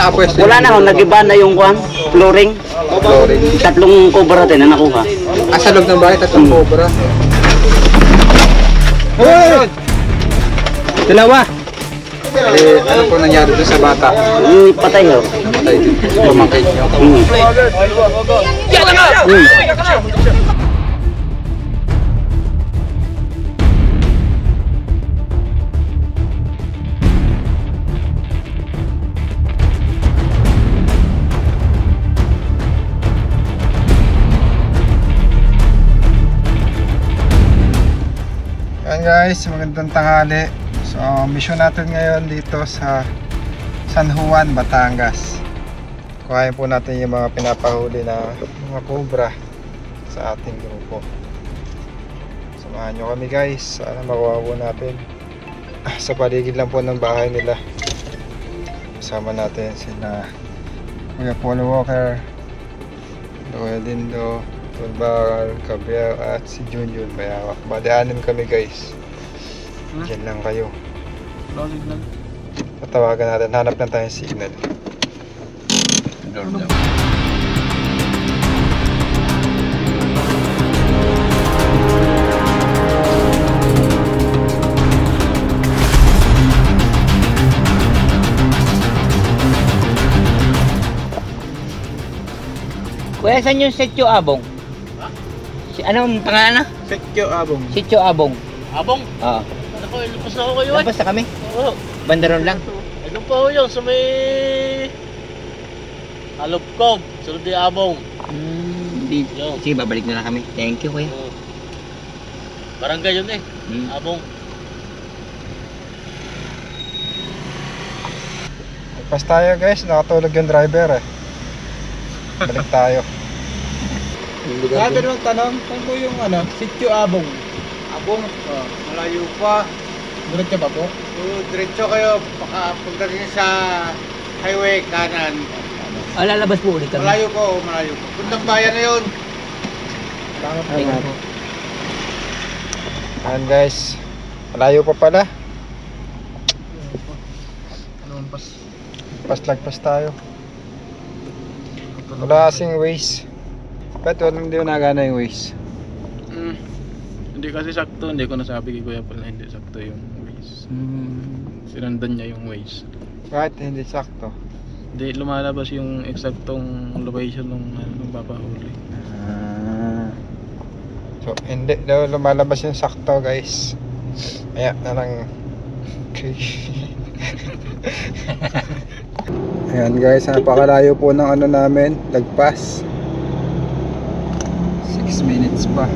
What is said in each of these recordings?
nakapwesto? Wala na, nag-iba na yung kwan, flooring. Flooring. 3 cobra din na nakuha. Sa loob ng bahay, 3 cobra. Hoy! Dalawa! Ano po nangyari doon sa bata? Patay ho. Patay din. Pumangkit niyo. Ayan guys, magandang tanghali. So, mission natin ngayon dito sa San Juan, Batangas. Kuhain po natin yung mga pinapahuli na mga cobra sa ating grupo. Samahan nyo kami guys. Sana makuha po natin. Sa paligid lang po ng bahay nila. Kasama natin sila Kuya Paul Walker, Kuya Dindo, Tulbaral, Gabriel at si Junjun Bayawak. Bali-anim kami guys. Diyan lang kayo. Tatawagan natin, hanap lang tayong signal. Kuya, saan yung Sitio Abong? Anong pangalan na? Sitio Abong. Sitio Abong. Abong? Oo. Ako, lupas na ako kayo. Lapas na kami? Oo. Bandaron lang. Ano pa ho yun? Sa may... Alupkob. Sunod yung Abong. Sige, babalik na lang kami. Thank you, kuya. Barangay yun eh. Abong. Pas tayo guys, nakatulog yung driver eh. Balik tayo. Sabi nung tanong, saan po yung Sitio Abong? Abong? Malayo pa. Diretso ba po? Diretso kayo, pagdating sa highway kanan. Lalabas po ulit kami. Malayo po. Puntang bayan na yun. Ayan guys, malayo pa pala. Lagpas tayo. Wala kasing waste. Ba't hindi ko nagana yung waste? Hindi kasi sakto, hindi ko nasabi kay Kuya Paul na hindi sakto yung waste. Sinundan niya yung waste. Bakit hindi sakto? Hindi lumalabas yung eksaktong location ng papahuli. So hindi daw lumalabas yung sakto guys. Kaya na lang. Okay. Ayan guys, napakalayo po ng namin, lagpas 6 minutes pa.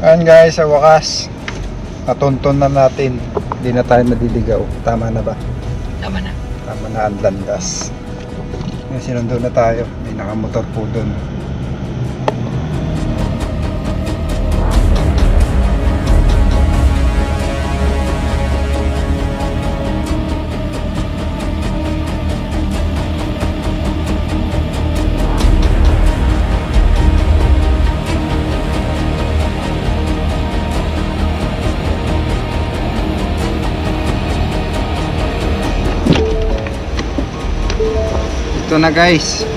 Ayan guys, sa wakas natunton na natin. Hindi na tayo nadiligaw. Tama na ba? Tama na. Tama na ang landas. Ngayon sinundo na tayo. May nakamotor po dun. Ito na guys.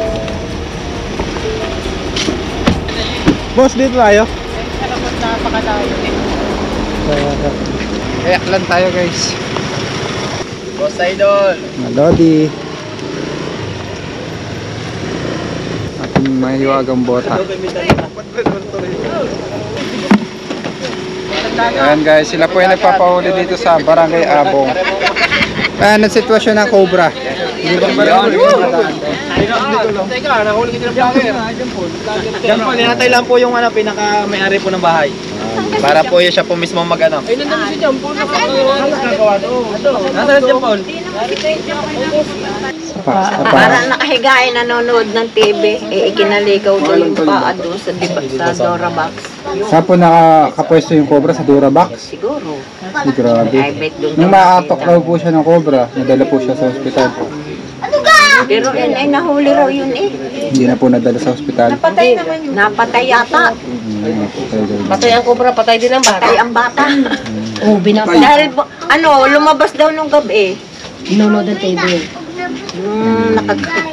Boss, dito tayo. Napakalayo eh. Kayak lang tayo guys. Boss Idol. Malodi. Ating mahiwagang bota. Ayan guys, sila po yung nagpapahuli dito sa Barangay Abong. Ayan ang sitwasyon ng cobra. ka, nahuli kita ng vlogger. Diyan po, ninatay lang po yung pinaka-may-ari po ng bahay. Para po siya po mismo mag-ano. Ay, nandun si John Paul. Nagagawa doon. Nasaan si John Paul? Para nakahigain nanonood ng TV, ikinaligaw doon yung paa doon sa Dora Box. Saan po nakapwesto yung cobra? Sa Durabox? Siguro. Ay, grabe. I bet doon. Nung maatok raw po siya ng cobra, nadala po siya sa ospital. Pero yun ay nahuli raw yun eh. Hindi na po nadala sa ospital. Napatay naman yun. Napatay yata. Patay ang cobra, patay din ang bata. Patay ang bata. Oh, binapay. Dahil lumabas daw nung gabi. Nanonood ng TV.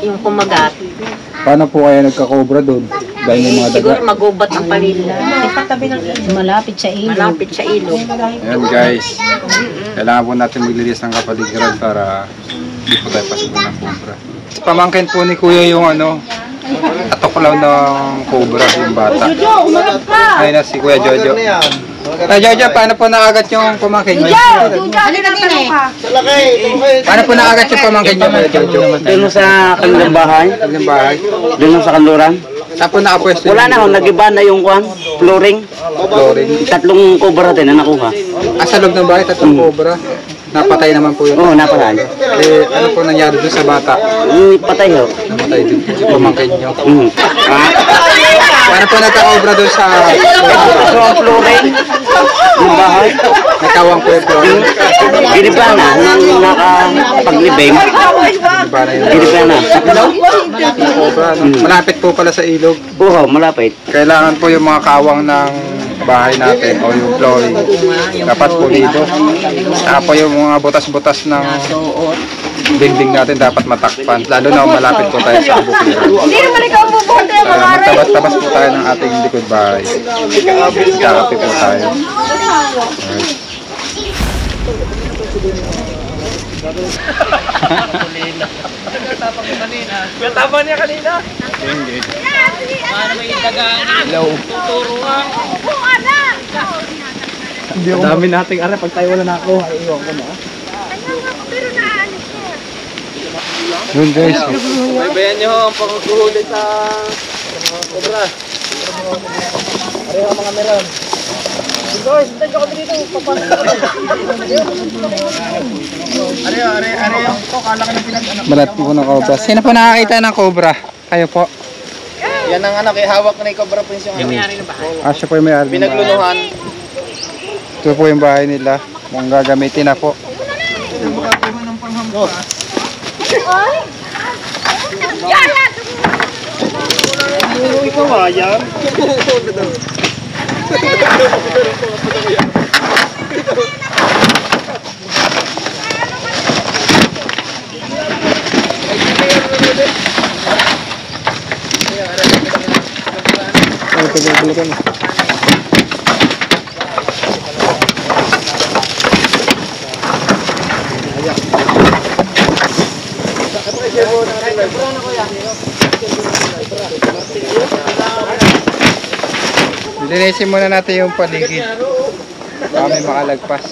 Yung kumagat. Paano po kaya nagka-cobra doon? Dahil may mga daga. Siguro magubat ang palila. Malapit sa ilog. Malapit sa ilog. Ayan guys, kailangan po natin maglilis ng kapaligiran para hindi po tayo pasukan ng cobra. Pamangkin po ni Kuya yung atuklaw ng cobra, yung bata. Ayun na si Kuya Jojo. Jojo, paano po nakagat yung pamangkin niyo? Paano po nakagat yung pamangkin niyo, Kuya Jojo? Doon sa kanilang bahay, Ang bahay. doon sa kanluran. Saan po nakapwesto? Wala na, nag-iba na yung flooring. Flooring. 3 cobra din na nakuha. Sa loob ng bahay, 3 cobra. Napatay naman po yun. Oo, napatay. Ano po nangyari doon sa bata? Patay ho. Namatay din po yung pamangkin niyo. Paano po nagka-cobra doon sa So, ang flooring, yung bahay, nakawang po yung flooring? ginibla na, nang nakapaglibing, Diba na yun? ginibla na. Cobra, no? Malapit po pala sa ilog. Oo, malapit. Kailangan po yung mga kawang ng bahay natin o yung flooring dapat pulido. Saka po yung mga butas-butas ng dingding natin dapat matakpan. Lalo na malapit po tayo sa bukiran. Hindi naman ikaw bubuti ang mga aray. Magtabas-tabas po tayo ng ating likod bahay. Kakapi po tayo. Katapang niya kanina. Paano may dagaan? Hello. Tuturo nga. Dami nating ara pag tayo wala nakuha. Iwan ko na. Yun guys. Bayan niyo ang pagkuhuli sa cobra. Pareho mga meron. Guys, tayo ka dito. Balat po ng cobra. Sino po nakakita ng cobra? Kayo po. Yan ang hawak ni Cobra Prince yung may-ari ng bahay. Siya po yung may-ari. Pinaglunuhan. Ito po yung bahay nila. Kung gagamitin na po. Ikaw ayan. Linisin muna natin yung paligid. Baka may makalagpas.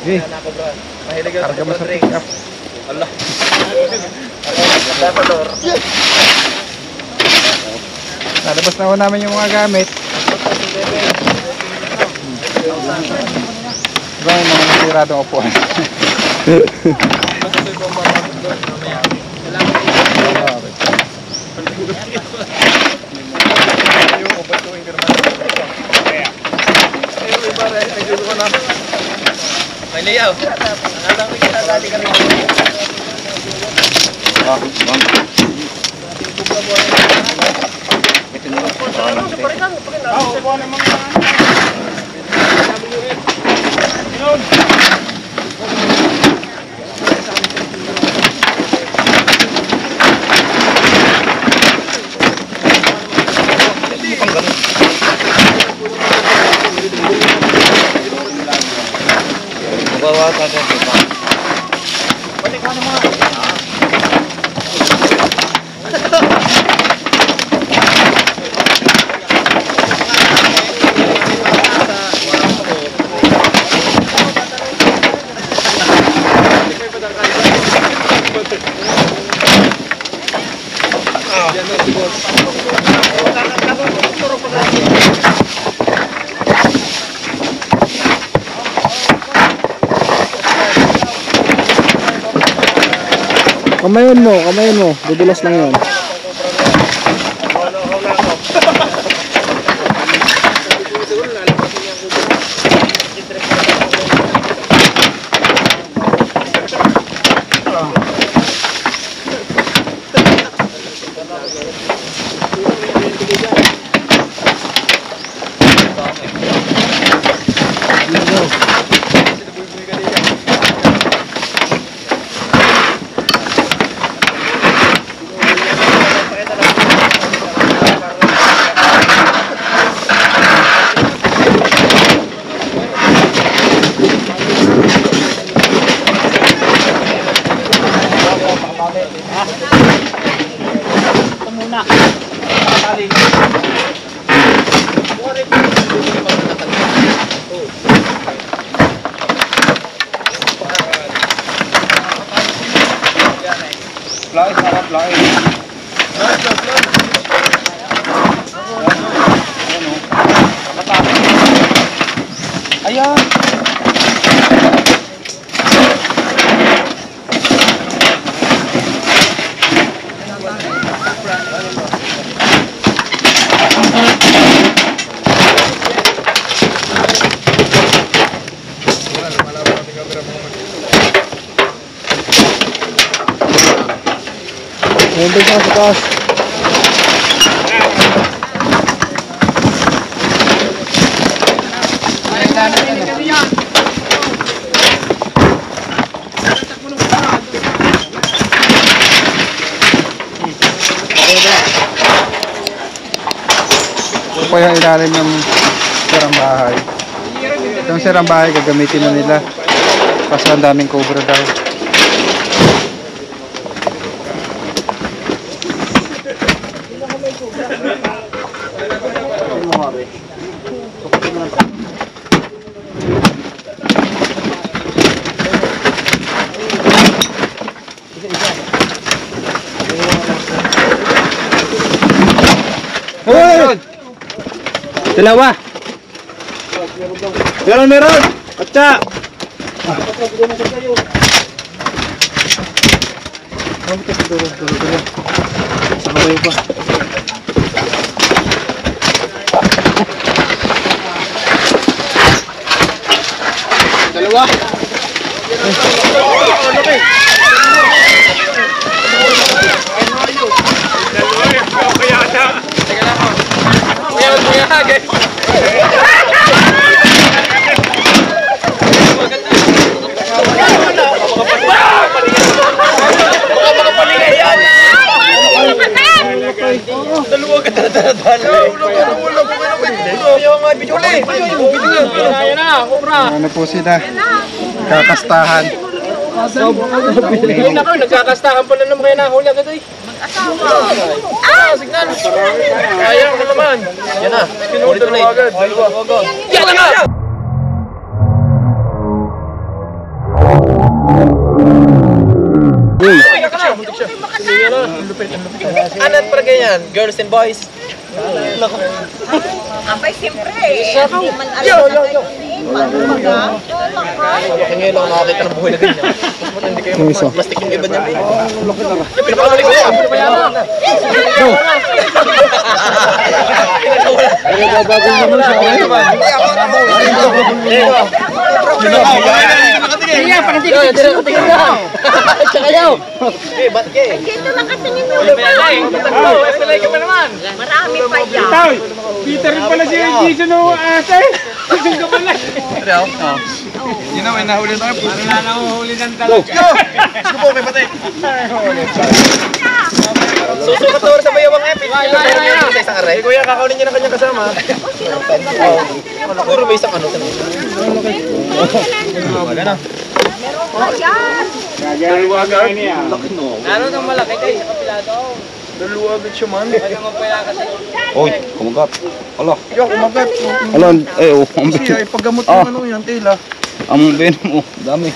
Okay. Karga mo sa pick up. Allah. Nalabas na ho namin yung mga gamit. Ito yung mga nasiradong upuan. May layaw. Nakala ko yung dali ka rin. Kamayon mo. Dudulas lang yun. Nandun ka sa taas. Ito po yung ilalim ng sirang bahay. Itong sirang bahay gagamitin na nila. Kasi ang daming cobra daw. Hoy! Dalawa. Meron. Atsa. Sa kabayo pa. Dalawa. Ano po sila? Kakastahan. Nagkakastahan pala naman kaya nahuli agad ay. Signal. Ayaw ko naman. Yan na. Ulit ulit. Yan na nga! Anan para ganyan? Girls and boys? Abay, siyempre eh. Hindi man alam na kayo. Paano baga? Ngayon lang nakakita ng buhay na ganyan. Hindi kayo plastic yung iba niya. Pinapakabalik ko yan. Iya, pangantik ka. Tsaka yaw. Eh, ba't kayo? Dito lang katingin mo. Espalay ka pa naman. Marami pa yan. Peter rin pala si Jason o ate. Jason ka pala. Yun na, may nahuli tayo. Ano na nahuhuli ng talaga? Gusto po, may patay. Susukat to sa bayawang epic. Sa isang aray. Kuya, kakaunin niya ng kanyang kasama. Puro may isang ano. Wala na. Dalawa ka niya. Ano nang malaki kayo sa kapilado? Dalawa agad siya man. Oy, kumagat. Ala. Yo, kumagat. Ala, eh, oh, ang Kasi ay paggamot ng ano yan, tela. ang venom mo, dami.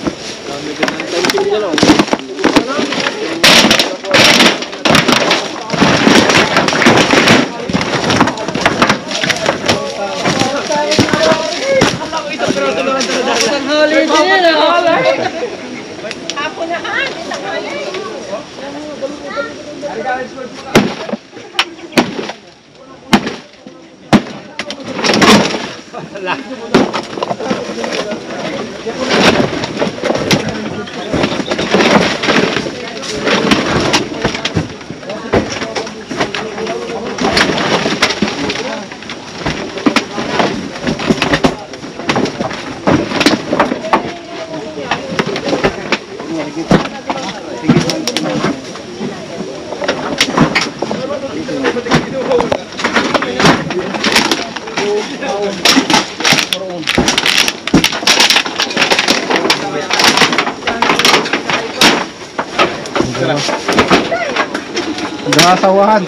Hanggang asawahan.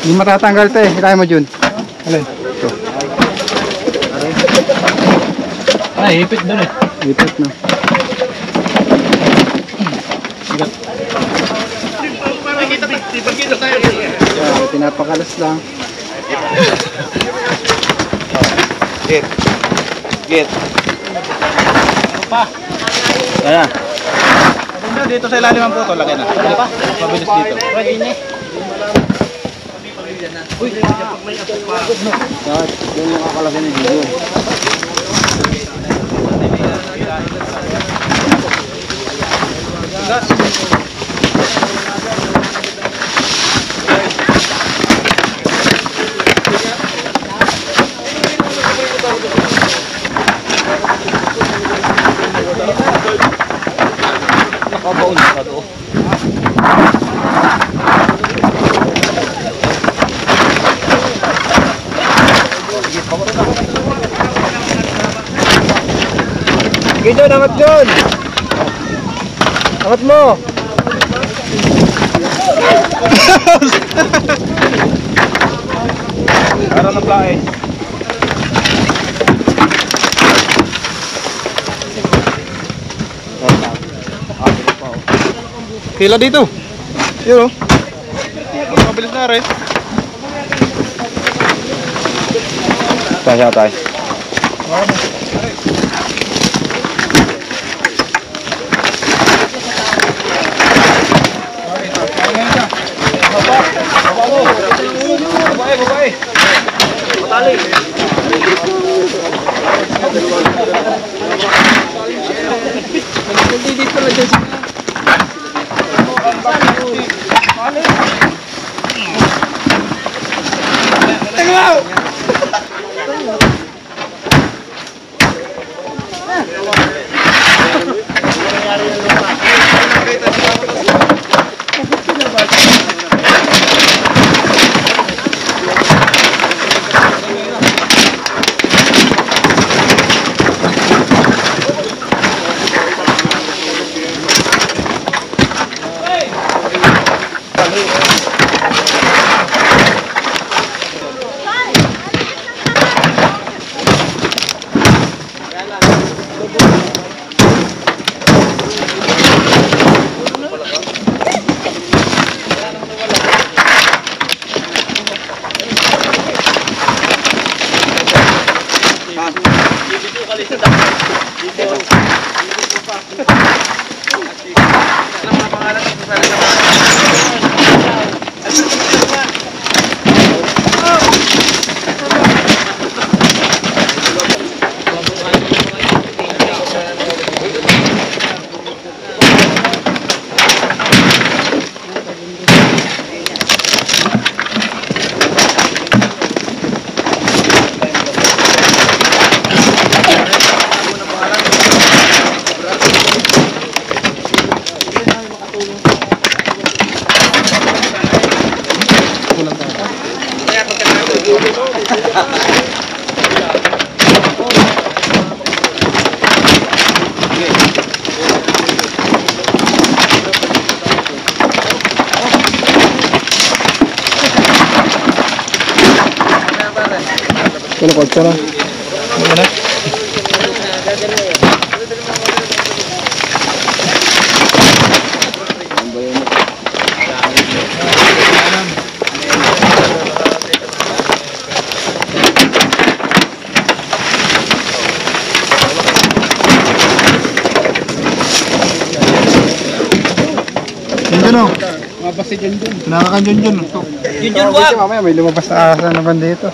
Hindi matatanggal te. Ilay mo Jun. Alin? Ito. Ay, ipit doon eh. Ipit na. Pinapakalas lang. Git. Git. Kaya. Dito sa ilalim ang puto, lagay na. Mabilis dito. Pwede niya. Yung nakakalagay na dito. Nakabaon ka doon. Sige John, angat John! Angat mo! Para na plae. Kila dito. Yun o. Mabilis na rin. Tayo tayo. Babae. Matali. Kalau kocok lah. Mana? oh. Mabasi dyan. Nakakanyan dyan. Junior wag. Mamaya may lumabas na asa naman dito.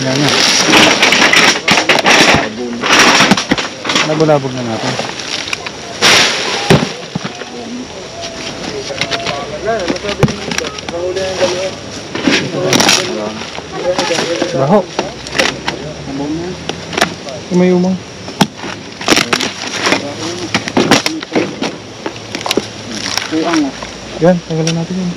Yan na. Nabulabog na natin. Baho. Umayumang. Yan, tagalan natin yun.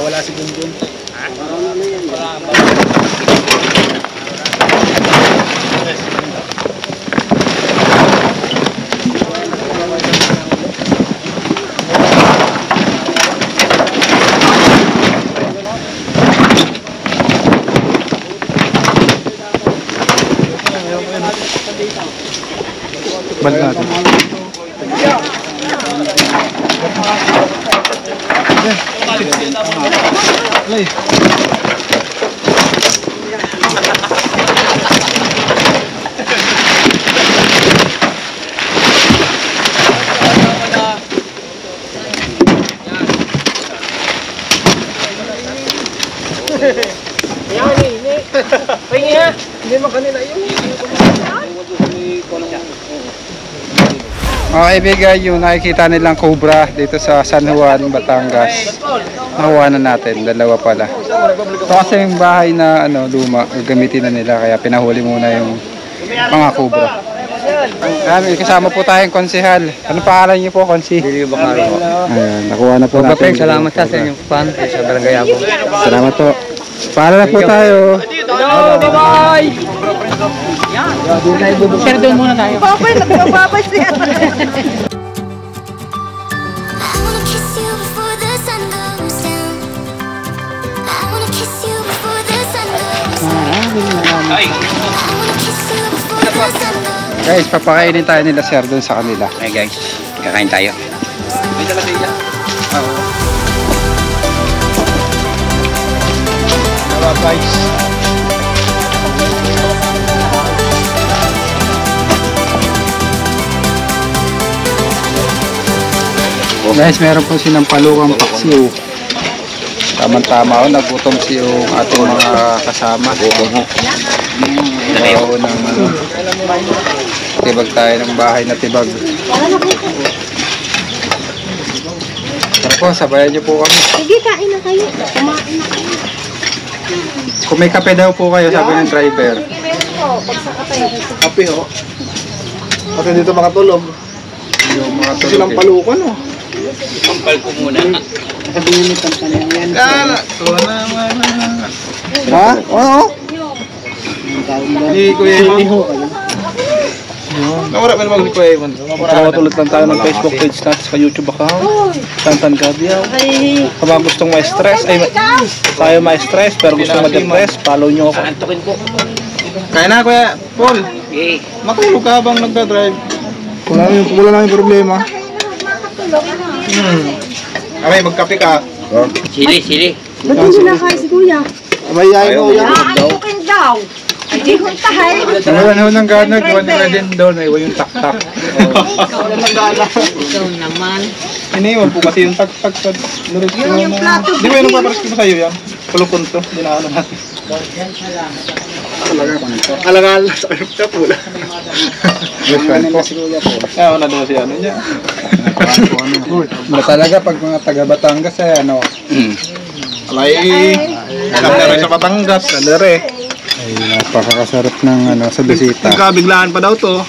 Wala si Gungun. Balik natin. Alay. Mga kaibigan, yung nakikita nilang cobra dito sa San Juan, Batangas. Nakuha na natin, dalawa pala. Ito kasi yung bahay na luma, gagamitin na nila, kaya pinahuli muna yung mga cobra. Kasama po tayong konsehal. Ano pangalan niyo po, konsi? Billy Bacaro. Ayan, nakuha na po natin. Salamat sa inyong fan sa Barangay Abong. Salamat po. Paalam na po tayo. Hello, bye-bye. Share doon muna tayo. Babay, nagbababay siya. Guys, papakainin tayo nila sir doon sa kanila. Hey guys, kakain tayo. May dala sila. Guys. Guys, meron po sinampalukang paksiw. Tama-tama, nagutom si yung ating mga kasama. Oo, tibag tayo ng bahay na tibag. Tara po, sabayan niyo po kami. Sige, kain na kayo. Kumain na kayo. Kung may kape daw po kayo, sabi ng driver. Sige, meron po. Pagsakatay. Kape ho. Kasi dito makatulog. Yung mga Kasi lang palukan oh. Pampal ko muna. Ha? Oo. Ni Kuya Iho. Nawala pa naman si Kuya Iwan. Nakatulad lang tayo ng Facebook page natin sa YouTube account. Tantan Gabiao. Sa mga gustong ma-stress, tayo ma-stress pero gustong ma-depress, follow nyo ako. Antukin ko. Kaya na Kuya Paul. Okay. Matulog ka habang nagdadrive. Wala namin problema. Aray, magkape ka. Sili. Ba't hindi na kayo si Kuya? Abayayin mo yan. Aantukin daw. Ay, di huntahay. Ano nang gana, gawa nila din doon, iwan yung tak-tak. Ikaw naman. Iniwan po kasi yung tak-tak sa lurus. Yung plato. Di ba yung paparas ko sa iyo yan? Kulukon to, dinaano natin. Alangal sa kanya pula. Usual po. Ayaw na doon siya, ano niya. Ba talaga pag mga taga Batangas ay Alay, alam na rin sa Batangas. Nandere. ay napakakasarap ng sa bisita. Biglaan pa daw to.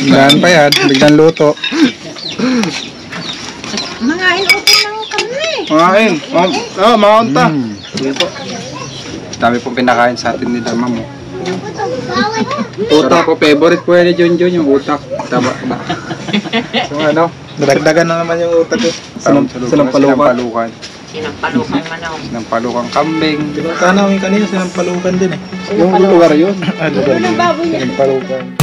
Biglaan pa yan, biglang luto. Mangain upo ng karne. Mga unta. Sige po. Dami pong pinakain sa atin nila, ma'am. Utak ko, favorite po ni Junjun yung utak. Tama ba? So ano, Nadagdagan na naman yung utak ko. sinampalukan. Sinampalukan manaw. Sinampalukang kambing. Diba sana yung kanina sinampalukan din eh. Yung lugar yun. Sinampalukan.